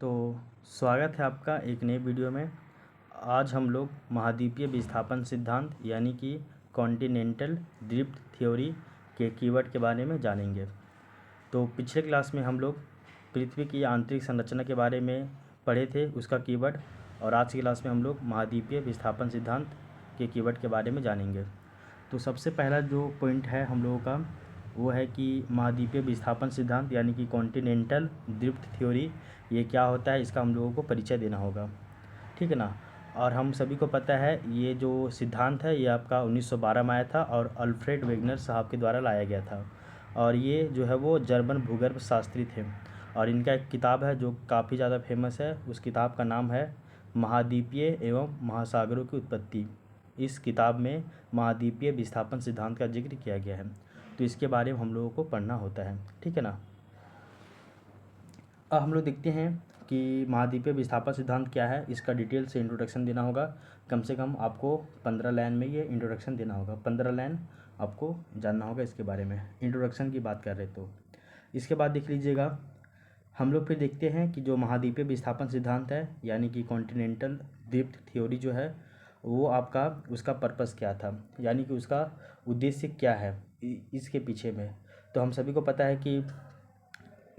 तो स्वागत है आपका एक नए वीडियो में। आज हम लोग महाद्वीपीय विस्थापन सिद्धांत यानी कि कॉन्टिनेंटल ड्रिफ्ट थ्योरी के कीवर्ड के बारे में जानेंगे। तो पिछले क्लास में हम लोग पृथ्वी की आंतरिक संरचना के बारे में पढ़े थे, उसका कीवर्ड, और आज की क्लास में हम लोग महाद्वीपीय विस्थापन सिद्धांत के कीवर्ड के बारे में जानेंगे। तो सबसे पहला जो पॉइंट है हम लोगों का वो है कि महाद्वीपीय विस्थापन सिद्धांत यानी कि कॉन्टिनेंटल ड्रिफ्ट थ्योरी ये क्या होता है, इसका हम लोगों को परिचय देना होगा, ठीक है ना। और हम सभी को पता है ये जो सिद्धांत है ये आपका 1912 में आया था और अल्फ्रेड वेगनर साहब के द्वारा लाया गया था। और ये जो है वो जर्मन भूगर्भ शास्त्री थे और इनका एक किताब है जो काफ़ी ज़्यादा फेमस है। उस किताब का नाम है महाद्वीपीय एवं महासागरों की उत्पत्ति। इस किताब में महाद्वीपीय विस्थापन सिद्धांत का जिक्र किया गया है, तो इसके बारे में हम लोगों को पढ़ना होता है, ठीक है ना। अब हम लोग देखते हैं कि महाद्वीपीय विस्थापन सिद्धांत क्या है, इसका डिटेल से इंट्रोडक्शन देना होगा। कम से कम आपको 15 लाइन में ये इंट्रोडक्शन देना होगा, 15 लाइन आपको जानना होगा इसके बारे में। इंट्रोडक्शन की बात कर रहे तो इसके बाद देख लीजिएगा, हम लोग फिर देखते हैं कि जो महाद्वीपीय विस्थापन सिद्धांत है यानी कि कॉन्टिनेंटल ड्रिफ्ट थ्योरी जो है वो आपका उसका पर्पस क्या था, यानी कि उसका उद्देश्य क्या है इसके पीछे में। तो हम सभी को पता है कि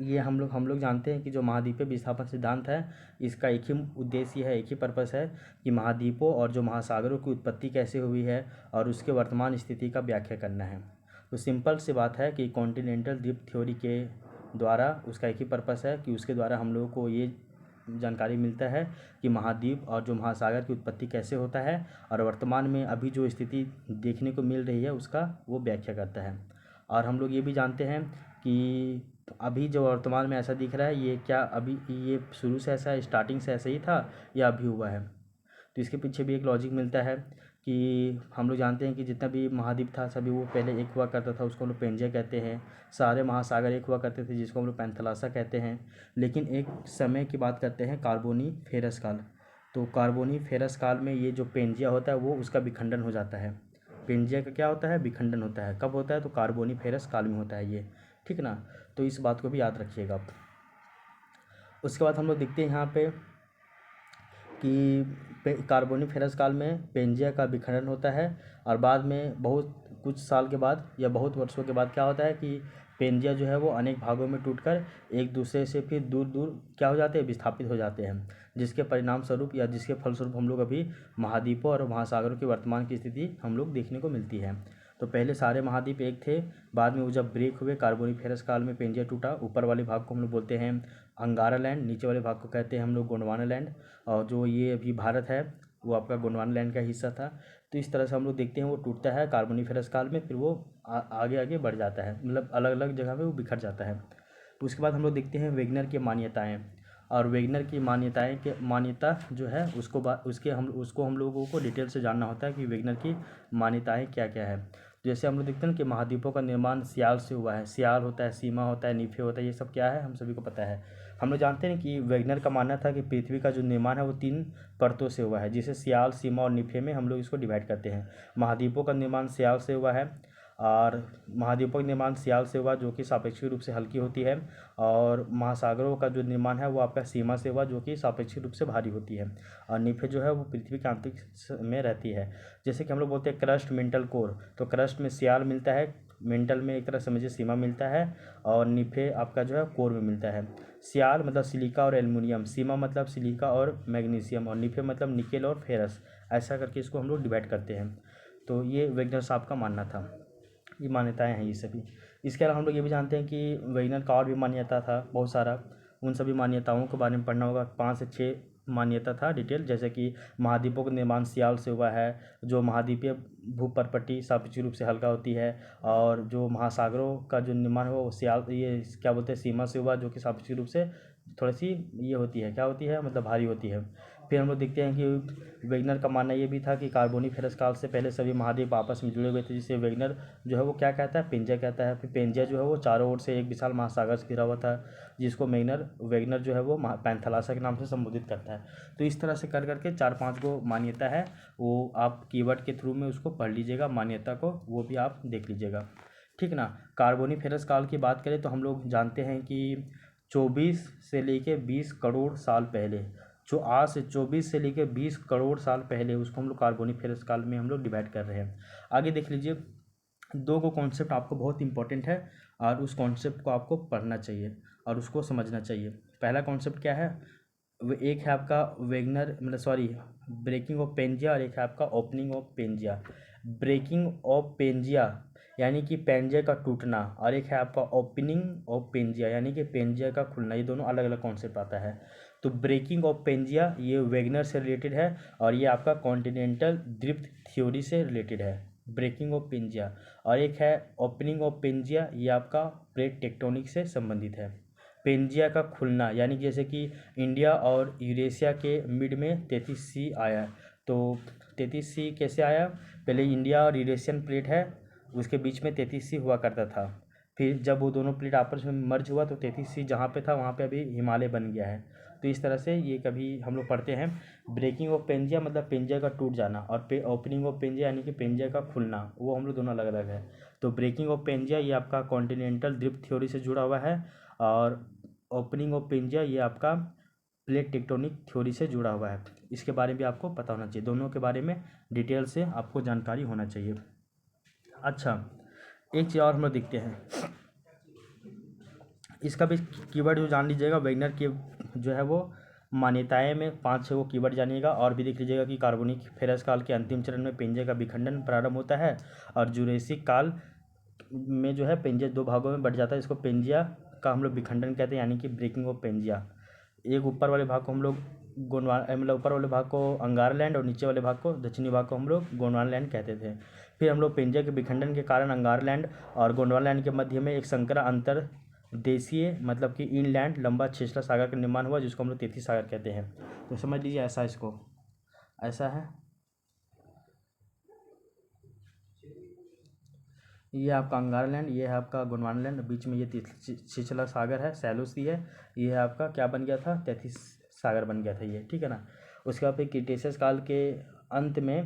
ये हम लोग जानते हैं कि जो महाद्वीपीय विस्थापन सिद्धांत है इसका एक ही उद्देश्य है, एक ही पर्पस है कि महाद्वीपों और जो महासागरों की उत्पत्ति कैसे हुई है और उसके वर्तमान स्थिति का व्याख्या करना है। तो सिंपल सी बात है कि कॉन्टिनेंटल ड्रिफ्ट थ्योरी के द्वारा उसका एक ही पर्पस है कि उसके द्वारा हम लोगों को ये जानकारी मिलता है कि महाद्वीप और जो महासागर की उत्पत्ति कैसे होता है और वर्तमान में अभी जो स्थिति देखने को मिल रही है उसका वो व्याख्या करता है। और हम लोग ये भी जानते हैं कि अभी जो वर्तमान में ऐसा दिख रहा है ये क्या अभी ये शुरू से ऐसा स्टार्टिंग से ऐसा ही था या अभी हुआ है। तो इसके पीछे भी एक लॉजिक मिलता है कि हम लोग जानते हैं कि जितना भी महाद्वीप था सभी वो पहले एक हुआ करता था, उसको हम लोग पेंजिया कहते हैं। सारे महासागर एक हुआ करते थे जिसको हम लोग पैंथलासा कहते हैं। लेकिन एक समय की बात करते हैं कार्बोनीफेरस काल। तो कार्बोनीफेरस काल में ये जो पेंजिया होता है वो उसका विखंडन हो जाता है। पेंजिया का क्या होता है, विखंडन होता है। कब होता है, तो कार्बोनीफेरस काल में होता है ये, ठीक ना। तो इस बात को भी याद रखिएगा आप। उसके बाद हम लोग देखते हैं यहाँ पे कि कार्बोनीफेरस काल में पेंजिया का विखंडन होता है और बाद में बहुत कुछ साल के बाद या बहुत वर्षों के बाद क्या होता है कि पेंजिया जो है वो अनेक भागों में टूटकर एक दूसरे से फिर दूर दूर क्या हो जाते हैं, विस्थापित हो जाते हैं, जिसके परिणाम स्वरूप या जिसके फलस्वरूप हम लोग अभी महाद्वीपों और महासागरों की वर्तमान की स्थिति हम लोग देखने को मिलती है। तो पहले सारे महाद्वीप एक थे, बाद में वो जब ब्रेक हुए कार्बोनीफेरस काल में पेंजिया टूटा। ऊपर वाले भाग को हम लोग बोलते हैं अंगारा लैंड, नीचे वाले भाग को कहते हैं हम लोग गोंडवाना लैंड, और जो ये अभी भारत है वो आपका गोंडवाना लैंड का हिस्सा था। तो इस तरह से हम लोग देखते हैं वो टूटता है कार्बोनीफेरस काल में, फिर वो आगे आगे बढ़ जाता है, मतलब अलग अलग जगह पे वो बिखर जाता है। उसके बाद हम लोग देखते हैं वेगनर की मान्यताएं। और वेगनर की मान्यताएं के मान्यता जो है उसको हम लोगों को डिटेल से जानना होता है कि वेगनर की मान्यताएं क्या क्या है। जैसे हम लोग देखते हैं कि महाद्वीपों का निर्माण सियाल से हुआ है। सियाल होता है, सीमा होता है, नीफे होता है, ये सब क्या है हम सभी को पता है। हम लोग जानते हैं कि वेगनर का मानना था कि पृथ्वी का जो निर्माण है वो 3 परतों से हुआ है, जिसे सियाल, सीमा और नीफे में हम लोग इसको डिवाइड करते हैं। महाद्वीपों का निर्माण सियाल से हुआ है और महाद्वीपों का निर्माण सियाल से हुआ जो कि सापेक्षिक रूप से हल्की होती है, और महासागरों का जो निर्माण है वो आपका सीमा से हुआ जो कि सापेक्षिक रूप से भारी होती है, और नीफे जो है वो पृथ्वी के आंतरिक में रहती है। जैसे कि हम लोग बोलते हैं क्रस्ट, मेंटल, कोर। तो क्रस्ट में सियाल मिलता है, मेंटल में एक तरह समझिए सीमा मिलता है, और नीफे आपका जो है कोर में मिलता है। सियाल मतलब सिलिका और एल्युमिनियम, सीमा मतलब सिलिका और मैग्नीशियम, और नीफे मतलब निकेल और फेरस। ऐसा करके इसको हम लोग डिवाइड करते हैं। तो ये वेगनर साहब का मानना था, ये मान्यताएं हैं ये सभी। इसके अलावा हम लोग ये भी जानते हैं कि वेगनर का और भी मान्यता था बहुत सारा, उन सभी मान्यताओं के बारे में पढ़ना होगा। 5 से 6 मान्यता था डिटेल, जैसे कि महाद्वीपों का निर्माण सियाल से हुआ है, जो महाद्वीपीय भूपर्पट्टी सापेक्षिक रूप से हल्का होती है, और जो महासागरों का जो निर्माण है वो सियाल ये क्या बोलते हैं सीमा से हुआ जो कि सापेक्षिक रूप से थोड़ी सी ये होती है, क्या होती है मतलब भारी होती है। फिर हम लोग देखते हैं कि वेगनर का मानना ये भी था कि कार्बोनीफेरस काल से पहले सभी महाद्वीप आपस में जुड़े हुए थे, जिसे वेगनर जो है वो क्या कहता है, पेंजिया कहता है। फिर पेंजिया जो है वो चारों ओर से एक विशाल महासागर से घिरा हुआ था, जिसको वेगनर जो है वो पैंथलासा के नाम से संबोधित करता है। तो इस तरह से कर करके 4-5 गो मान्यता है, वो आप कीवर्ड के थ्रू में उसको पढ़ लीजिएगा, मान्यता को वो भी आप देख लीजिएगा, ठीक ना। कार्बोनीफेरस काल की बात करें तो हम लोग जानते हैं कि 24 से लेके 20 करोड़ साल पहले, जो आज से 24 से लेके 20 करोड़ साल पहले, उसको हम लोग कार्बोनिफेरस काल में हम लोग डिवाइड कर रहे हैं। आगे देख लीजिए, दो को कॉन्सेप्ट आपको बहुत इंपॉर्टेंट है और उस कॉन्सेप्ट को आपको पढ़ना चाहिए और उसको समझना चाहिए। पहला कॉन्सेप्ट क्या है, वो एक है आपका वेगनर मतलब सॉरी ब्रेकिंग ऑफ पेंजिया, और एक है आपका opening of Pangaea. Breaking of Pangaea यानी कि पेंजिया का टूटना, और एक है आपका ओपनिंग ऑफ पेंजिया यानी कि पेंजिया का खुलना। ये दोनों अलग अलग कॉन्सेप्ट आता है। तो ब्रेकिंग ऑफ पेंजिया ये वेगनर से रिलेटेड है और ये आपका कॉन्टिनेंटल ड्रिफ्ट थ्योरी से रिलेटेड है, ब्रेकिंग ऑफ पेंजिया। और एक है ओपनिंग ऑफ पेंजिया, ये आपका प्लेट टेक्टोनिक से संबंधित है। पेंजिया का खुलना यानी जैसे कि इंडिया और यूरेशिया के मिड में 33C आया। तो 33C कैसे आया, पहले इंडिया और यूरेशियन प्लेट है, उसके बीच में 33C हुआ करता था। फिर जब वो दोनों प्लेट आपस में मर्ज हुआ तो 33C जहाँ पे था वहाँ पे अभी हिमालय बन गया है। तो इस तरह से ये कभी हम लोग पढ़ते हैं। ब्रेकिंग ऑफ पेंजिया मतलब पेंजिया का टूट जाना, और ओपनिंग ऑफ पेंजिया यानी कि पेंजिया का खुलना, वो हम लोग दोनों अलग अलग है। तो ब्रेकिंग ऑफ पेंजिया ये आपका कॉन्टिनेंटल ड्रिफ्ट थ्योरी से जुड़ा हुआ है, और ओपनिंग ऑफ पेंजिया ये आपका प्लेट टेक्टोनिक थ्योरी से जुड़ा हुआ है। इसके बारे में भी आपको पता होना चाहिए, दोनों के बारे में डिटेल से आपको जानकारी होना चाहिए। अच्छा, एक चीज़ और हम लोग देखते हैं, इसका भी कीवर्ड जो जान लीजिएगा, वेगनर की जो है वो मान्यताएं में 5-6 वो कीवर्ड जानिएगा। और भी देख लीजिएगा कि कार्बोनिफेरस काल के अंतिम चरण में पेंजिया का विखंडन प्रारंभ होता है, और जुरेसिक काल में जो है पेंजिया 2 भागों में बट जाता है। इसको पेंजिया का हम लोग विखंडन कहते हैं यानी कि ब्रेकिंग ऑफ पेंजिया। एक ऊपर वाले भाग को हम लोग गोंडवाना मतलब ऊपर वाले भाग को अंगारलैंड और नीचे वाले भाग को दक्षिणी भाग को हम लोग गोंडवानालैंड कहते थे। फिर हम लोग पेंजिया के विखंडन के कारण अंगारलैंड और गोंडवानालैंड के मध्य में एक संकरा अंतर देशीय मतलब कि इनलैंड लंबा छिछला सागर का निर्माण हुआ, जिसको हम लोग 33 सागर कहते हैं। तो समझ लीजिए ऐसा, इसको ऐसा है, ये आपका अंगारलैंड, ये है आपका गोंडवानालैंड, बीच में ये छिछला सागर है, सैलो सी है। ये है आपका क्या बन गया था, 33 सागर बन गया था ये, ठीक है ना। उसके बाद फिर क्रिटेशियस काल के अंत में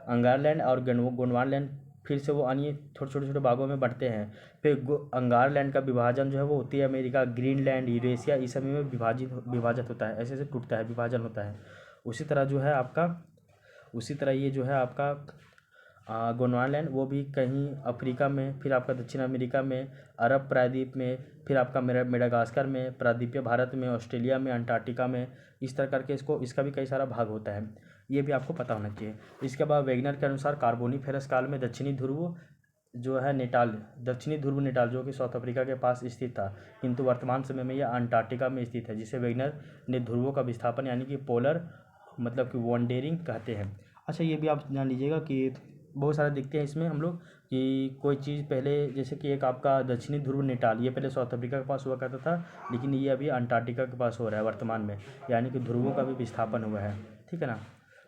अंगारलैंड और गोंडवानालैंड फिर से वो अन्य छोटे छोटे छोटे भागों में बढ़ते हैं। फिर अंगारलैंड का विभाजन जो है वो उत्तरी अमेरिका, ग्रीनलैंड, यूरेशिया इस समय में विभाजित होता है, ऐसे ऐसे टूटता है, विभाजन होता है। उसी तरह जो है आपका उसी तरह ये जो है आपका गोंडवानालैंड वो भी कहीं अफ्रीका में, फिर आपका दक्षिण अमेरिका में, अरब प्रायद्वीप में, फिर आपका मेडागास्कर में, प्रायद्वीपीय भारत में, ऑस्ट्रेलिया में, अंटार्कटिका में, इस तरह करके इसका भी कई सारा भाग होता है। ये भी आपको पता होना चाहिए। इसके बाद वेगनर के अनुसार कार्बोनिफेरस काल में दक्षिणी ध्रुव जो है नेटाल, दक्षिणी ध्रुव नेटाल जो कि साउथ अफ्रीका के पास स्थित था, किंतु वर्तमान समय में यह अंटार्कटिका में स्थित है, जिसे वेगनर ने ध्रुवों का विस्थापन यानी कि पोलर मतलब कि वॉन्डेरिंग कहते हैं। अच्छा, ये भी आप जान लीजिएगा कि बहुत सारे दिखते हैं इसमें हम लोग कि कोई चीज़ पहले, जैसे कि एक आपका दक्षिणी ध्रुव नेटाल, ये पहले साउथ अफ्रीका के पास हुआ करता था, लेकिन ये अभी अंटार्कटिका के पास हो रहा है वर्तमान में, यानी कि ध्रुवों का भी विस्थापन हुआ है, ठीक है ना।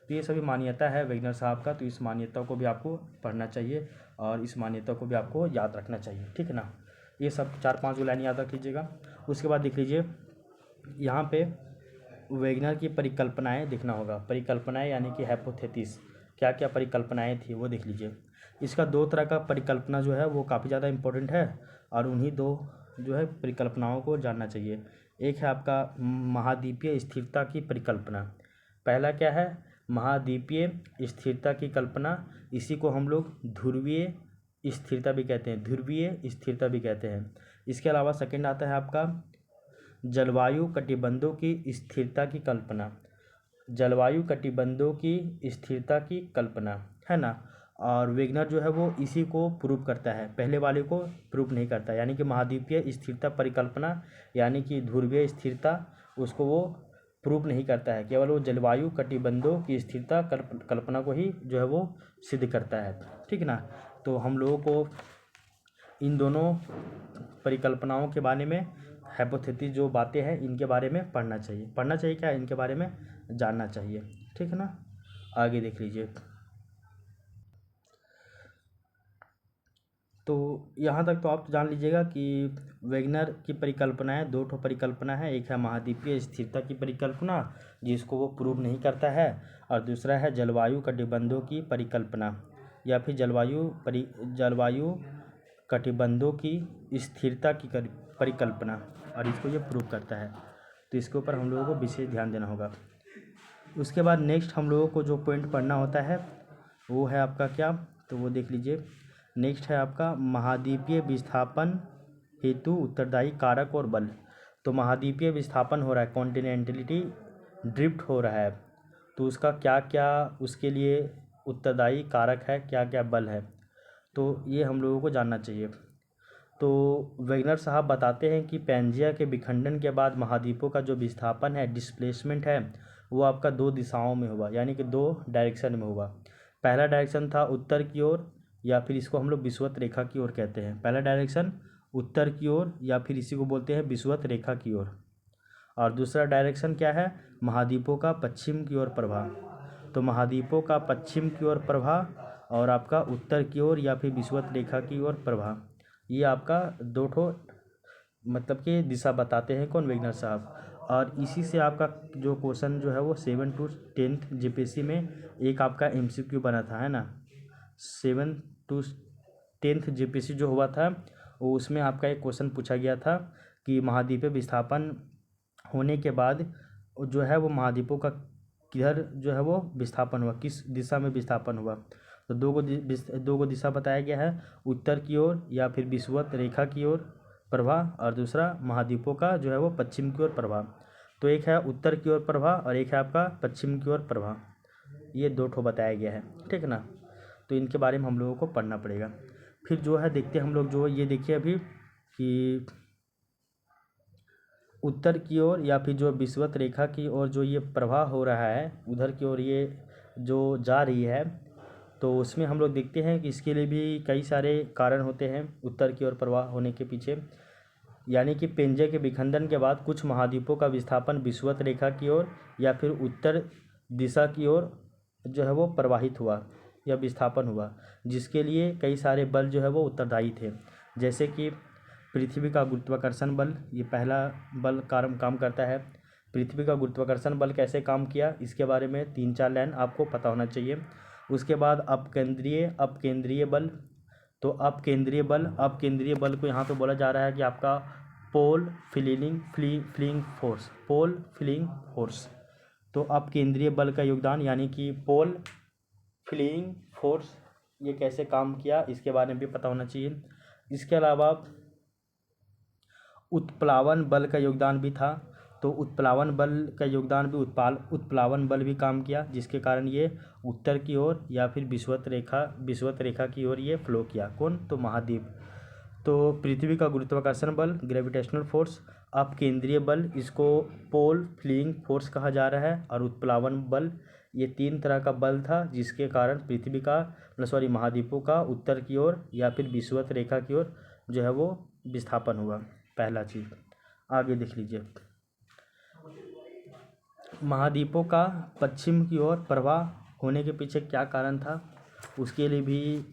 तो ये सभी मान्यता है वेगनर साहब का, तो इस मान्यता को भी आपको पढ़ना चाहिए और इस मान्यता को भी आपको याद रखना चाहिए, ठीक है ना। ये सब 4-5 लाइन याद रख लीजिएगा। उसके बाद देख लीजिए यहाँ पे वेगनर की परिकल्पनाएं देखना होगा। परिकल्पनाएं यानी कि हाइपोथेसिस, क्या क्या परिकल्पनाएं थी वो देख लीजिए। इसका 2 तरह का परिकल्पना जो है वो काफ़ी ज़्यादा इम्पोर्टेंट है, और उन्हीं 2 जो है परिकल्पनाओं को जानना चाहिए। एक है आपका महाद्वीपीय स्थिरता की परिकल्पना। पहला क्या है, महाद्वीपीय स्थिरता की कल्पना, इसी को हम लोग ध्रुवीय स्थिरता भी कहते हैं, ध्रुवीय स्थिरता भी कहते हैं। इसके अलावा सेकंड आता है आपका जलवायु कटिबंधों की स्थिरता की कल्पना। जलवायु कटिबंधों की स्थिरता की कल्पना, है ना। और वेगनर जो है वो इसी को प्रूव करता है, पहले वाले को प्रूव नहीं करता, यानी कि महाद्वीपीय स्थिरता परिकल्पना यानी कि ध्रुवीय स्थिरता, उसको वो प्रूव नहीं करता है, केवल वो जलवायु कटिबंधों की स्थिरता कल्पना को ही जो है वो सिद्ध करता है, ठीक ना। तो हम लोगों को इन दोनों परिकल्पनाओं के बारे में, हाइपोथेसिस जो बातें हैं इनके बारे में पढ़ना चाहिए क्या, इनके बारे में जानना चाहिए, ठीक है ना। आगे देख लीजिए, तो यहाँ तक तो आप जान लीजिएगा कि वेगनर की परिकल्पनाएं 2 ठो परिकल्पना है। एक है महाद्वीपीय स्थिरता की परिकल्पना जिसको वो प्रूव नहीं करता है, और दूसरा है जलवायु कटिबंधों की परिकल्पना या फिर जलवायु कटिबंधों की स्थिरता की परिकल्पना। और इसको ये प्रूव करता है। तो इसके ऊपर हम लोगों को विशेष ध्यान देना होगा। उसके बाद नेक्स्ट हम लोगों को जो पॉइंट पढ़ना होता है वो है आपका क्या, तो वो देख लीजिए। नेक्स्ट है आपका महाद्वीपीय विस्थापन हेतु उत्तरदायी कारक और बल। तो महाद्वीपीय विस्थापन हो रहा है, कॉन्टिनेंटलिटी ड्रिफ्ट हो रहा है, तो उसका क्या क्या उसके लिए उत्तरदायी कारक है, क्या क्या बल है, तो ये हम लोगों को जानना चाहिए। तो वेगनर साहब बताते हैं कि पैंजिया के विखंडन के बाद महाद्वीपों का जो विस्थापन है, डिस्प्लेसमेंट है, वो आपका 2 दिशाओं में हुआ, यानी कि 2 डायरेक्शन में हुआ। पहला डायरेक्शन था उत्तर की ओर, या फिर इसको हम लोग विषुवत रेखा की ओर कहते हैं। पहला डायरेक्शन उत्तर की ओर, या फिर इसी को बोलते हैं विषुवत रेखा की ओर। और दूसरा डायरेक्शन क्या है, महाद्वीपों का पश्चिम की ओर प्रवाह। तो महाद्वीपों का पश्चिम की ओर प्रवाह और आपका उत्तर की ओर या फिर विषुवत रेखा की ओर प्रवाह, ये आपका 2 ठो मतलब कि दिशा बताते हैं कौन, वेगनर साहब। और इसी से आपका जो क्वेश्चन जो है वो 7 to 10th जीपीएससी में एक आपका एमसीक्यू बना था, है ना। 7 to 10th जीपीएससी जो हुआ था वो उसमें आपका एक क्वेश्चन पूछा गया था कि महाद्वीपीय विस्थापन होने के बाद जो है वो महाद्वीपों का किधर जो है वो विस्थापन हुआ, किस दिशा में विस्थापन हुआ। तो दो गो दिशा बताया गया है, उत्तर की ओर या फिर विषुवत रेखा की ओर प्रवाह, और दूसरा महाद्वीपों का जो है वो पश्चिम की ओर प्रवाह। तो एक है उत्तर की ओर प्रवाह और एक है आपका पश्चिम की ओर प्रवाह, ये 2 ठो बताया गया है, ठीक है ना। तो इनके बारे में हम लोगों को पढ़ना पड़ेगा। फिर जो है देखते हैं हम लोग, जो ये देखिए अभी कि उत्तर की ओर या फिर जो विषुवत रेखा की ओर जो ये प्रवाह हो रहा है, उधर की ओर ये जो जा रही है, तो उसमें हम लोग देखते हैं कि इसके लिए भी कई सारे कारण होते हैं उत्तर की ओर प्रवाह होने के पीछे। यानी कि पेंजिया के विखंडन के बाद कुछ महाद्वीपों का विस्थापन विषुवत रेखा की ओर या फिर उत्तर दिशा की ओर जो है वो प्रवाहित हुआ या विस्थापन हुआ, जिसके लिए कई सारे बल जो है वो उत्तरदायी थे। जैसे कि पृथ्वी का गुरुत्वाकर्षण बल, ये पहला बल काम करता है। पृथ्वी का गुरुत्वाकर्षण बल कैसे काम किया, इसके बारे में 3-4 लाइन आपको पता होना चाहिए। उसके बाद अपकेंद्रीय बल। तो अपकेंद्रीय बल को यहाँ पे बोला जा रहा है कि आपका पोल फ्लिंग फोर्स। तो अपकेंद्रीय बल का योगदान यानी कि पोल फ्लिंग फोर्स ये कैसे काम किया, इसके बारे में भी पता होना चाहिए। इसके अलावा उत्प्लावन बल का योगदान भी था। तो उत्प्लावन बल का योगदान भी उत्प्लावन बल भी काम किया, जिसके कारण ये उत्तर की ओर या फिर विषुवत रेखा की ओर ये फ्लो किया, कौन, तो महाद्वीप। तो पृथ्वी का गुरुत्वाकर्षण बल ग्रेविटेशनल फोर्स, अपकेंद्रीय बल इसको पोल फ्लिंग फोर्स कहा जा रहा है, और उत्प्लावन बल, ये 3 तरह का बल था जिसके कारण महाद्वीपों का उत्तर की ओर या फिर विषुवत रेखा की ओर जो है वो विस्थापन हुआ, पहला चीज़। आगे देख लीजिए, महाद्वीपों का पश्चिम की ओर प्रवाह होने के पीछे क्या कारण था, उसके लिए भी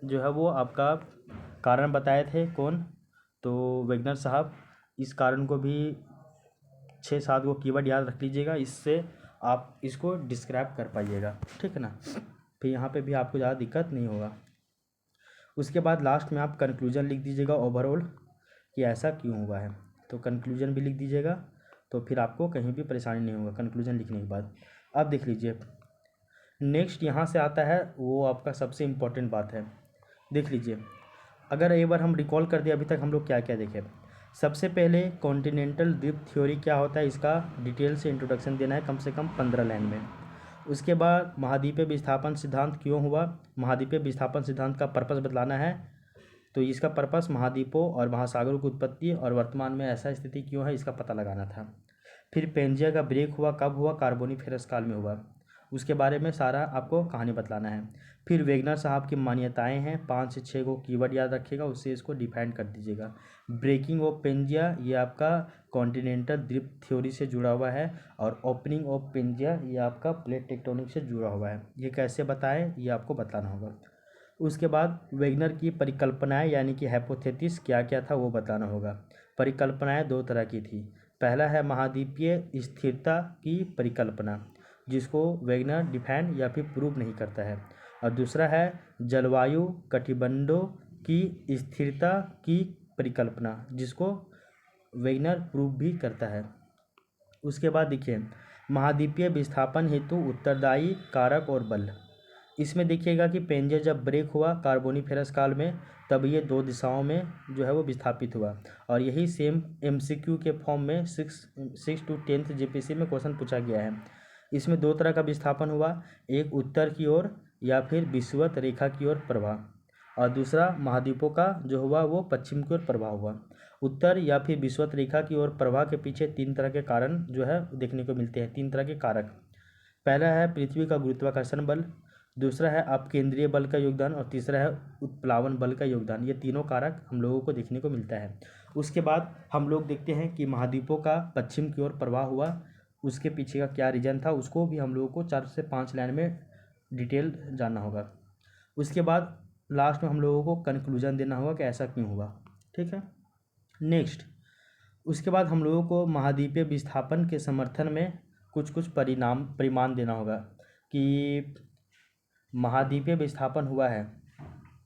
जो है वो आपका कारण बताए थे कौन, तो वेगनर साहब। इस कारण को भी 6-7 को कीवर्ड याद रख लीजिएगा, इससे आप इसको डिस्क्राइब कर पाइएगा, ठीक है ना। फिर यहाँ पे भी आपको ज़्यादा दिक्कत नहीं होगा। उसके बाद लास्ट में आप कंक्लूजन लिख दीजिएगा ओवरऑल कि ऐसा क्यों हुआ है, तो कंक्लूजन भी लिख दीजिएगा, तो फिर आपको कहीं भी परेशानी नहीं होगा कंक्लूजन लिखने के बाद। अब देख लीजिए, नेक्स्ट यहाँ से आता है वो आपका सबसे इम्पोर्टेंट बात है। देख लीजिए, अगर एक बार हम रिकॉल कर दिए अभी तक हम लोग क्या क्या देखे। सबसे पहले कॉन्टिनेंटल ड्रिफ्ट थ्योरी क्या होता है, इसका डिटेल से इंट्रोडक्शन देना है, कम से कम 15 लाइन में। उसके बाद महाद्वीपीय विस्थापन सिद्धांत क्यों हुआ, महाद्वीपीय विस्थापन सिद्धांत का पर्पस बतलाना है। तो इसका पर्पस महाद्वीपों और महासागरों की उत्पत्ति और वर्तमान में ऐसा स्थिति क्यों है, इसका पता लगाना था। फिर पेंजिया का ब्रेक हुआ कब हुआ, कार्बोनिफेरस काल में हुआ, उसके बारे में सारा आपको कहानी बतलाना है। फिर वेगनर साहब की मान्यताएं हैं, 5 से 6 को कीवर्ड याद रखिएगा, उससे इसको डिफाइन कर दीजिएगा। ब्रेकिंग ऑफ पेंजिया ये आपका कॉन्टिनेंटल ड्रिफ्ट थ्योरी से जुड़ा हुआ है, और ओपनिंग ऑफ पेंजिया ये आपका प्लेट टेक्टोनिक से जुड़ा हुआ है। ये कैसे बताएं, ये आपको बताना होगा। उसके बाद वेगनर की परिकल्पनाएं यानी कि हाइपोथेसिस क्या क्या था वो बताना होगा। परिकल्पनाएं 2 तरह की थी। पहला है महाद्वीपीय स्थिरता की परिकल्पना, जिसको वेगनर डिफाइन या फिर प्रूव नहीं करता है, और दूसरा है जलवायु कटिबंधों की स्थिरता की परिकल्पना, जिसको वेगनर प्रूव भी करता है। उसके बाद देखिए महाद्वीपीय विस्थापन हेतु उत्तरदायी कारक और बल। इसमें देखिएगा कि पेंजिया जब ब्रेक हुआ कार्बोनीफेरस काल में, तब ये दो दिशाओं में जो है वो विस्थापित हुआ, और यही सेम एमसीक्यू के फॉर्म में 6 to 10th जेपीसी में क्वेश्चन पूछा गया है। इसमें दो तरह का विस्थापन हुआ, एक उत्तर की ओर या फिर विषुवत रेखा की ओर प्रवाह, और दूसरा महाद्वीपों का जो हुआ वो पश्चिम की ओर प्रवाह हुआ। उत्तर या फिर विषुवत रेखा की ओर प्रवाह के पीछे तीन तरह के कारण जो है देखने को मिलते हैं, तीन तरह के कारक। पहला है पृथ्वी का गुरुत्वाकर्षण बल, दूसरा है अपकेंद्रीय बल का योगदान, और तीसरा है उत्प्लावन बल का योगदान। ये तीनों कारक हम लोगों को देखने को मिलता है। उसके बाद हम लोग देखते हैं कि महाद्वीपों का पश्चिम की ओर प्रवाह हुआ, उसके पीछे का क्या रीजन था, उसको भी हम लोगों को 4 से 5 लाइन में डिटेल जानना होगा। उसके बाद लास्ट में हम लोगों को कंक्लूजन देना होगा कि ऐसा क्यों हुआ। ठीक है, नेक्स्ट उसके बाद हम लोगों को महाद्वीपीय विस्थापन के समर्थन में कुछ कुछ परिमाण देना होगा कि महाद्वीपीय विस्थापन हुआ है,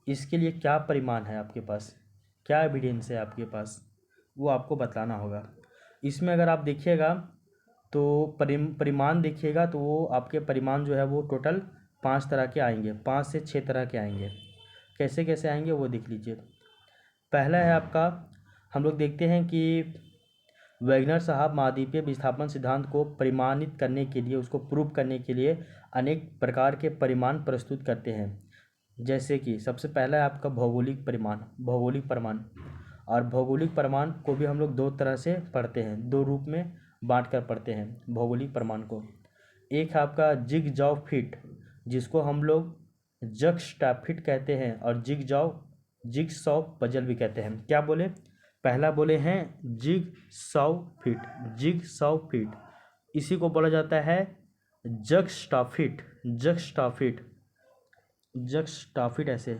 इसके लिए क्या परिमाण है आपके पास, क्या एविडेंस है आपके पास, वो आपको बताना होगा। इसमें अगर आप देखिएगा तो परिमाण देखिएगा तो वो आपके परिमाण जो है वो टोटल 5 तरह के आएंगे, 5 से 6 तरह के आएंगे। कैसे कैसे आएंगे वो देख लीजिए। पहला है आपका, हम लोग देखते हैं कि वेगनर साहब महाद्वीपीय विस्थापन सिद्धांत को परिमाणित करने के लिए, उसको प्रूव करने के लिए अनेक प्रकार के परिमाण प्रस्तुत करते हैं। जैसे कि सबसे पहला है आपका भौगोलिक परिमाण। और भौगोलिक परिमाण को भी हम लोग दो तरह से पढ़ते हैं, दो रूप में बांट कर पढ़ते हैं भौगोलिक परिमाण को। एक है आपका जिगजॉव फिट, जिसको हम लोग जक्सटाफिट कहते हैं, और जिगसॉव पजल भी कहते हैं। क्या बोले, पहला बोले हैं जिगसॉव फिट, इसी को बोला जाता है जक्सटाफिट, ऐसे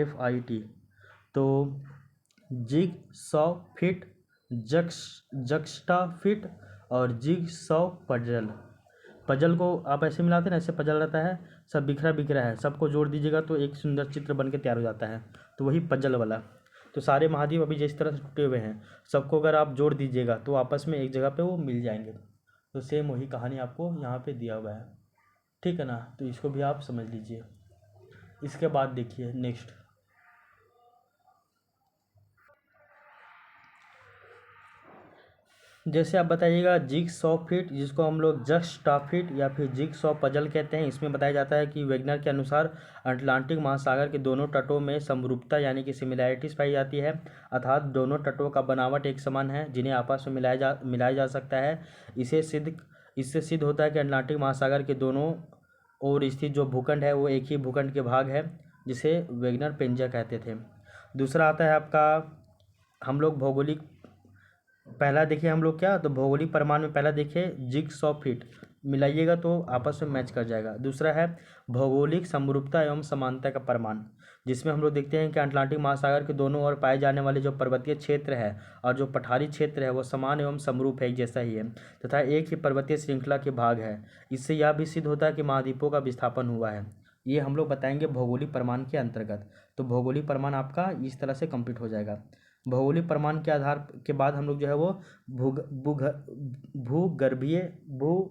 JUXTAFIT। तो जिगसॉव फिट, जक्सटाफिट और जिगसॉव पजल को आप ऐसे मिलाते हैं ना, ऐसे पजल रहता है, सब बिखरा बिखरा है, सबको जोड़ दीजिएगा तो एक सुंदर चित्र बन के तैयार हो जाता है, तो वही पजल वाला। तो सारे महाद्वीप अभी जिस तरह से टूटे हुए हैं, सबको अगर आप जोड़ दीजिएगा तो आपस में एक जगह पे वो मिल जाएंगे। तो सेम वही कहानी आपको यहाँ पे दिया हुआ है, ठीक है ना, तो इसको भी आप समझ लीजिए। इसके बाद देखिए नेक्स्ट, जैसे आप बताइएगा जिगसॉव फिट, जिसको हम लोग जक्सटाफिट या फिर जिगसॉव पजल कहते हैं। इसमें बताया जाता है कि वेगनर के अनुसार अटलांटिक महासागर के दोनों तटों में समरूपता यानी कि सिमिलैरिटीज पाई जाती है, अर्थात दोनों तटों का बनावट एक समान है, जिन्हें आपस में मिलाया जा सकता है। इससे सिद्ध होता है कि अटलांटिक महासागर के दोनों ओर स्थित जो भूखंड है वो एक ही भूखंड के भाग है, जिसे वेगनर पेंजिया कहते थे। दूसरा आता है आपका, हम लोग भौगोलिक, पहला देखिए हम लोग क्या, तो भौगोलिक परिमाण में पहला देखिए जिगसॉव फिट, मिलाइएगा तो आपस में मैच कर जाएगा। दूसरा है भौगोलिक समरूपता एवं समानता का परिमाण, जिसमें हम लोग देखते हैं कि अटलांटिक महासागर के दोनों ओर पाए जाने वाले जो पर्वतीय क्षेत्र है और जो पठारी क्षेत्र है वो समान एवं समरूप है, एक जैसा ही है, तथा एक ही पर्वतीय श्रृंखला के भाग है। इससे यह भी सिद्ध होता है कि महाद्वीपों का विस्थापन हुआ है। ये हम लोग बताएंगे भौगोलिक परिमाण के अंतर्गत। तो भौगोलिक परिमाण आपका इस तरह से कंप्लीट हो जाएगा। भौगोलिक परिमाण के आधार के बाद हम लोग जो है वो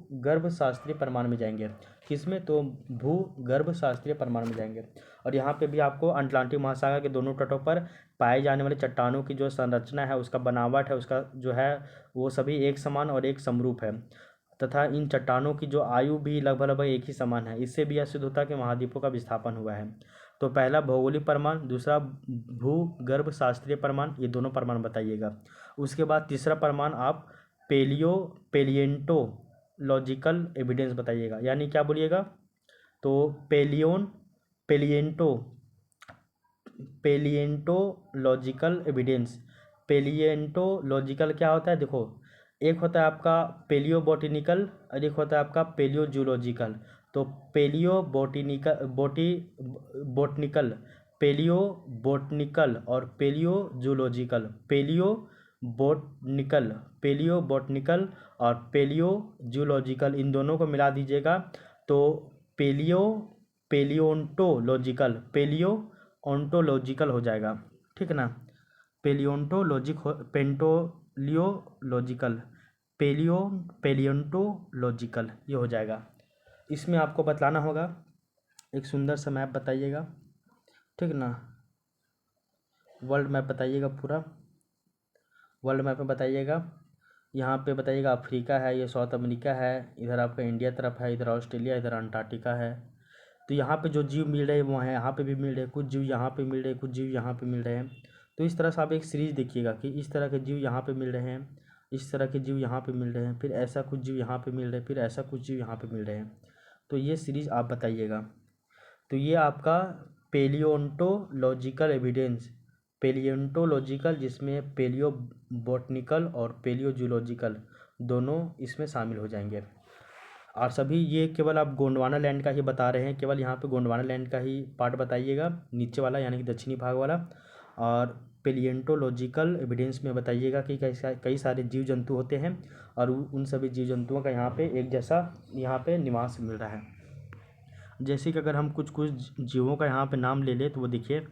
भूगर्भ शास्त्रीय परिमाण में जाएंगे। किसमें, तो भूगर्भ शास्त्रीय परिमाण में जाएंगे। और यहाँ पे भी आपको अटलांटिक महासागर के दोनों तटों पर पाए जाने वाले चट्टानों की जो संरचना है, उसका बनावट है, उसका जो है वो सभी एक समान और एक समरूप है, तथा इन चट्टानों की जो आयु भी लगभग एक ही समान है। इससे भी यह सिद्ध होता है कि महाद्वीपों का विस्थापन हुआ है। तो पहला भौगोलिक परिमाण, दूसरा भूगर्भ शास्त्रीय परिमाण, ये दोनों परिमाण बताइएगा। उसके बाद तीसरा परिमाण आप पेलिएंटोलॉजिकल एविडेंस बताइएगा, यानी क्या बोलिएगा, तो पेलिएंटोलॉजिकल एविडेंस। पेलिएंटोलॉजिकल क्या होता है, देखो एक होता है आपका पेलियोबोटेनिकल और एक होता है आपका पेलियोजूलॉजिकल। तो पेलियोबोटनिकल और पेलियोजूलॉजिकल, पेलियोबोटनिकल और पेलियोजूलॉजिकल, इन दोनों को मिला दीजिएगा तो पेलियोंटोलॉजिकल हो जाएगा, ठीक है ना। पेलियोंटोलॉजिकल ये हो जाएगा। इसमें आपको बतलाना होगा, एक सुंदर सा मैप बताइएगा, ठीक ना, वर्ल्ड मैप बताइएगा, पूरा वर्ल्ड मैप में बताइएगा। यहाँ पे बताइएगा अफ्रीका है, ये साउथ अमेरिका है, इधर आपका इंडिया तरफ है, इधर ऑस्ट्रेलिया, इधर अंटार्कटिका है। तो यहाँ पे जो जीव मिल रहे हैं वो हैं, यहाँ पे भी मिल रहे हैं, कुछ जीव यहाँ पे मिल रहे हैं, कुछ जीव यहाँ पे मिल रहे हैं। तो इस तरह से आप एक सीरीज देखिएगा कि इस तरह के जीव यहाँ पे मिल रहे हैं, इस तरह के जीव यहाँ पे मिल रहे हैं, फिर ऐसा कुछ जीव यहाँ पे मिल रहे हैं, फिर ऐसा कुछ जीव यहाँ पे मिल रहे हैं। तो ये सीरीज आप बताइएगा। तो ये आपका पेलियोंटोलॉजिकल एविडेंस, पेलियोंटोलॉजिकल जिसमें पेलियो बॉटनिकल और पेलियोजूलॉजिकल दोनों इसमें शामिल हो जाएंगे। और सभी ये केवल आप गोंडवाना लैंड का ही बता रहे हैं, केवल यहाँ पे गोंडवाना लैंड का ही पार्ट बताइएगा, नीचे वाला यानी कि दक्षिणी भाग वाला। और पेलियोंटोलॉजिकल एविडेंस में बताइएगा कि कई सारे जीव जंतु होते हैं और उन सभी जीव जंतुओं का यहाँ पे एक जैसा यहाँ पे निवास मिल रहा है। जैसे कि अगर हम कुछ कुछ जीवों का यहाँ पे नाम ले लें तो वो देखिए,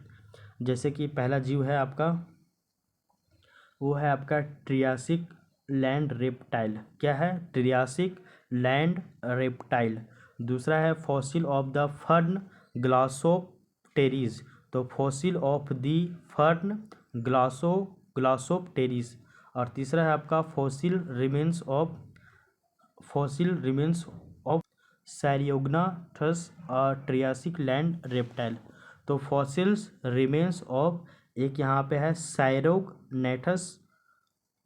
जैसे कि पहला जीव है आपका, वो है आपका ट्रियासिक लैंड रेप्टाइल। क्या है? Triassic land reptile. दूसरा है fossil of the fern Glossopteris, तो fossil of the fern Glossopteris. और तीसरा है आपका fossil remains of Cynognathus Triassic land reptile. तो फॉसिल्स रिमेन्स ऑफ, एक यहाँ पे है Cynognathus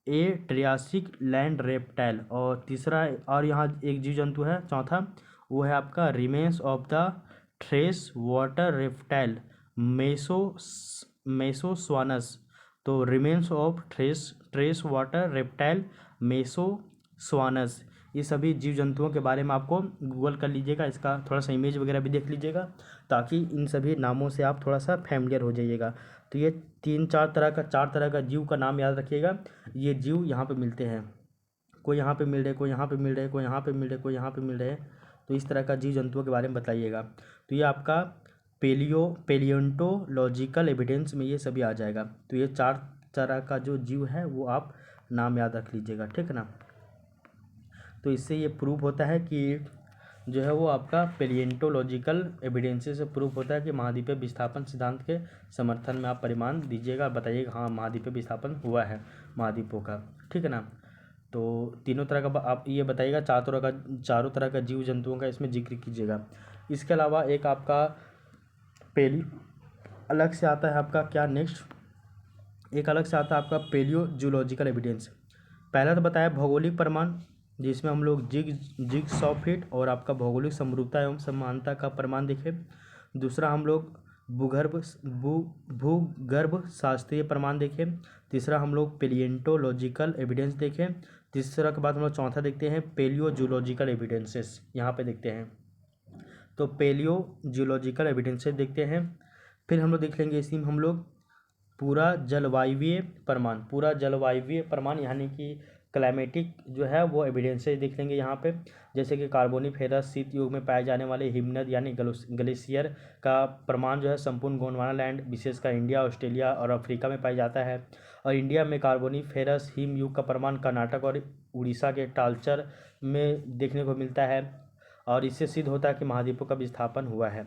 a Triassic land reptile, और तीसरा और यहाँ एक जीव जंतु है चौथा, वो है आपका remains of the trace water reptile Mesosaurus. तो remains of trace water reptile Mesosaurus. ये सभी जीव जंतुओं के बारे में आपको गूगल कर लीजिएगा, इसका थोड़ा सा इमेज वगैरह भी देख लीजिएगा, ताकि इन सभी नामों से आप थोड़ा सा फैमिलियर हो जाइएगा। तो ये चार तरह का जीव का नाम याद रखिएगा। ये जीव यहाँ पे मिलते हैं, कोई यहाँ पे मिल रहे, कोई यहाँ पे मिल रहे, कोई यहाँ पे मिल रहे, कोई यहाँ पे मिल रहे। तो इस तरह का जीव जंतुओं के बारे में बताइएगा। तो ये आपका पेलियोंटोलॉजिकल एविडेंस में ये सभी आ जाएगा। तो ये 4 तरह का जो जीव है वो आप नाम याद रख लीजिएगा, ठीक है ना। तो इससे ये प्रूव होता है कि जो है वो आपका पेलियोंटोलॉजिकल एविडेंसेस से प्रूफ होता है कि महाद्वीपीय विस्थापन सिद्धांत के समर्थन में आप परिमाण दीजिएगा, बताइएगा हाँ महाद्वीपीय विस्थापन हुआ है महाद्वीपों का, ठीक है ना। तो तीनों तरह का आप ये बताइएगा, चारों तरह का जीव जंतुओं का इसमें जिक्र कीजिएगा। इसके अलावा एक आपका अलग से आता है आपका क्या नेक्स्ट, एक अलग से आता है आपका पेलियोजूलॉजिकल एविडेंस। पहला तो बताया भौगोलिक प्रमाण, जिसमें हम लोग जिग्सॉ फिट और आपका भौगोलिक समरूपता एवं समानता का प्रमाण देखें। दूसरा हम लोग भूगर्भ शास्त्रीय प्रमाण देखें। तीसरा हम लोग पेलियोंटोलॉजिकल एविडेंस देखें। तीसरा के बाद हम लोग चौथा देखते हैं पेलियोजूलॉजिकल एविडेंसेस, यहाँ पे देखते हैं। तो पेलियोजूलॉजिकल एविडेंसेस देखते हैं। फिर हम लोग देख लेंगे इसी में हम लोग पूरा जलवायवीय प्रमाण यानी कि क्लाइमेटिक जो है वो एविडेंसेस देख लेंगे यहाँ पे। जैसे कि कार्बोनिफेरस शीत युग में पाए जाने वाले हिमनद यानी ग्लेशियर का प्रमाण जो है संपूर्ण गोंडवाना लैंड विशेषकर इंडिया, ऑस्ट्रेलिया और अफ्रीका में पाया जाता है। और इंडिया में कार्बोनिफेरस हिम युग का प्रमाण कर्नाटक और उड़ीसा के टालचर में देखने को मिलता है, और इससे सिद्ध होता है कि महाद्वीपों का विस्थापन हुआ है,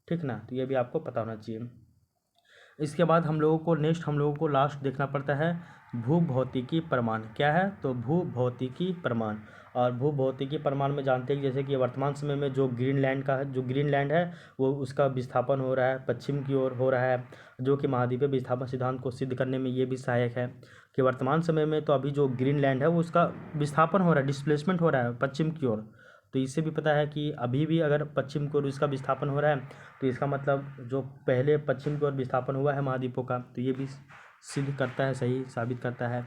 ठीक ना। तो ये भी आपको पता होना चाहिए। इसके बाद हम लोगों को लास्ट देखना पड़ता है भूभौतिकी प्रमाण। क्या है? तो भूभौतिकी प्रमाण। और भूभौतिकी प्रमाण में जानते हैं कि जैसे कि वर्तमान समय में जो ग्रीनलैंड है वो उसका विस्थापन हो रहा है, पश्चिम की ओर हो रहा है, जो कि महाद्वीपीय विस्थापन सिद्धांत को सिद्ध करने में ये भी सहायक है कि वर्तमान समय में तो अभी जो ग्रीनलैंड है वो उसका विस्थापन हो रहा है, डिस्प्लेसमेंट हो रहा है पश्चिम की ओर। तो इससे भी पता है कि अभी भी अगर पश्चिम की ओर इसका विस्थापन हो रहा है तो इसका मतलब जो पहले पश्चिम की ओर विस्थापन हुआ है महाद्वीपों का, तो ये भी सिद्ध करता है, सही साबित करता है।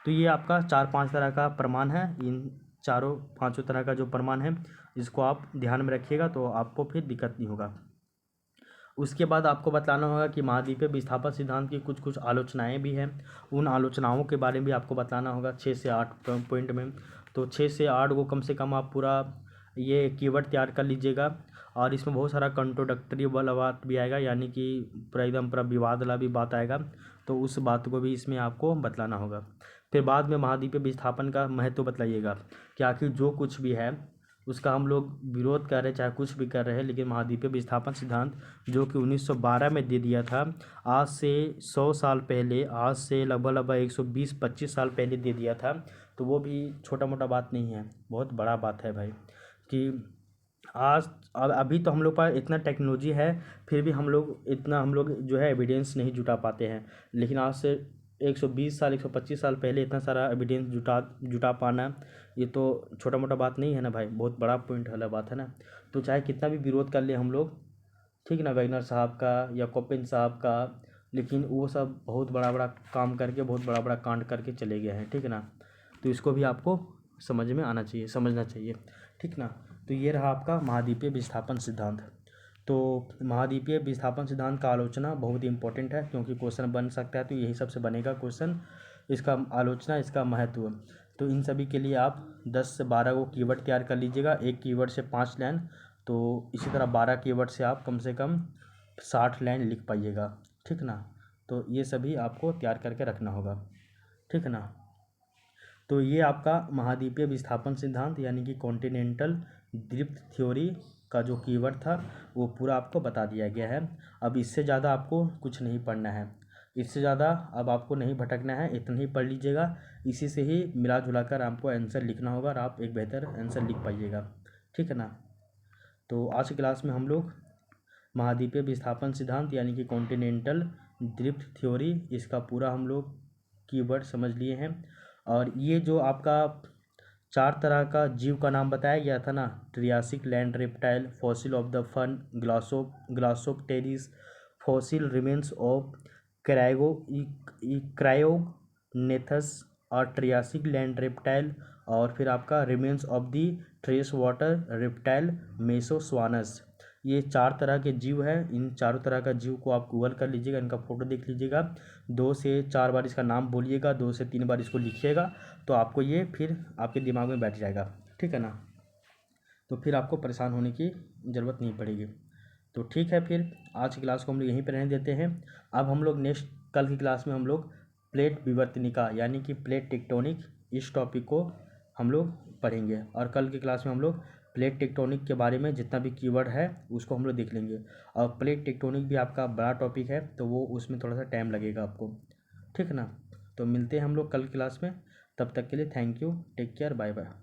तो ये आपका 4-5 तरह का प्रमाण है। इन 4-5 तरह का जो प्रमाण है इसको आप ध्यान में रखिएगा, तो आपको फिर दिक्कत नहीं होगा। उसके बाद आपको बताना होगा कि महाद्वीपीय विस्थापन सिद्धांत की कुछ आलोचनाएं भी हैं, उन आलोचनाओं के बारे में भी आपको बताना होगा 6 से 8 पॉइंट में। तो 6 से 8 को कम से कम आप पूरा ये कीवर्ड तैयार कर लीजिएगा। और इसमें बहुत सारा कंट्रोडक्टरी वाला बात भी आएगा, यानी कि पूरा एकदम पूरा विवाद वाला भी बात आएगा। तो उस बात को भी इसमें आपको बतलाना होगा। फिर बाद में महाद्वीपीय विस्थापन का महत्व बतलाइएगा कि आखिर जो कुछ भी है उसका हम लोग विरोध कर रहे हैं, चाहे कुछ भी कर रहे हैं, लेकिन महाद्वीपीय विस्थापन सिद्धांत जो कि 1912 में दे दिया था, आज से 100 साल पहले, आज से लगभग 120-25 साल पहले दे दिया था, तो वो भी छोटा मोटा बात नहीं है, बहुत बड़ा बात है भाई। कि आज अभी तो हम लोग पास इतना टेक्नोलॉजी है, फिर भी हम लोग जो है एविडेंस नहीं जुटा पाते हैं, लेकिन आज से 120 साल 125 साल पहले इतना सारा एविडेंस जुटा पाना, ये तो छोटा मोटा बात नहीं है ना भाई, बहुत बड़ा पॉइंट वाला बात है ना। तो चाहे कितना भी विरोध कर ले हम लोग, ठीक है ना, वैगनर साहब का या कोपेन साहब का, लेकिन वो सब बहुत बड़ा बड़ा काम करके, बहुत बड़ा बड़ा कांड करके चले गए हैं, ठीक है ना। तो इसको भी आपको समझ में आना चाहिए, समझना चाहिए, ठीक ना। तो ये रहा आपका महाद्वीपीय विस्थापन सिद्धांत। तो महाद्वीपीय विस्थापन सिद्धांत का आलोचना बहुत ही इंपॉर्टेंट है, क्योंकि क्वेश्चन बन सकता है, तो यही सबसे बनेगा क्वेश्चन, इसका आलोचना, इसका महत्व। तो इन सभी के लिए आप 10 से 12 को कीवर्ड तैयार कर लीजिएगा, एक कीवर्ड से 5 लाइन, तो इसी तरह 12 कीवर्ड से आप कम से कम 60 लाइन लिख पाइएगा, ठीक ना। तो ये सभी आपको तैयार करके रखना होगा, ठीक है ना। तो ये आपका महाद्वीपीय विस्थापन सिद्धांत यानी कि कॉन्टिनेंटल ड्रिफ्ट थ्योरी का जो कीवर्ड था वो पूरा आपको बता दिया गया है। अब इससे ज़्यादा आपको कुछ नहीं पढ़ना है, इससे ज़्यादा अब आपको नहीं भटकना है, इतना ही पढ़ लीजिएगा। इसी से ही मिला जुला कर आपको आंसर लिखना होगा और आप एक बेहतर आंसर लिख पाइएगा, ठीक है ना। तो आज की क्लास में हम लोग महाद्वीपीय विस्थापन सिद्धांत यानी कि कॉन्टिनेंटल ड्रिफ्ट थ्योरी, इसका पूरा हम लोग कीवर्ड समझ लिए हैं। और ये जो आपका 4 तरह का जीव का नाम बताया गया था ना, Triassic land reptile, fossil of the fern, Glossopteris, fossil remains of Cynognathus और ट्रियासिक लैंड रेप्टाइल, और फिर आपका remains of the trace water reptile Mesosaurus. ये 4 तरह के जीव हैं। इन चारों तरह का जीव को आप गूगल कर लीजिएगा, इनका फोटो देख लीजिएगा, 2 से 4 बार इसका नाम बोलिएगा, 2 से 3 बार इसको लिखिएगा, तो आपको ये फिर आपके दिमाग में बैठ जाएगा, ठीक है ना। तो फिर आपको परेशान होने की ज़रूरत नहीं पड़ेगी। तो ठीक है, फिर आज की क्लास को हम लोग यहीं पर रहने देते हैं। अब हम लोग नेक्स्ट कल की क्लास में हम लोग प्लेट विवर्तनिका यानी कि प्लेट टेक्टोनिक, इस टॉपिक को हम लोग पढ़ेंगे, और कल की क्लास में हम लोग प्लेट टेक्टोनिक के बारे में जितना भी कीवर्ड है उसको हम लोग देख लेंगे। और प्लेट टेक्टोनिक भी आपका बड़ा टॉपिक है, तो वो उसमें थोड़ा सा टाइम लगेगा आपको, ठीक है ना। तो मिलते हैं हम लोग कल क्लास में, तब तक के लिए thank you, take care, bye bye.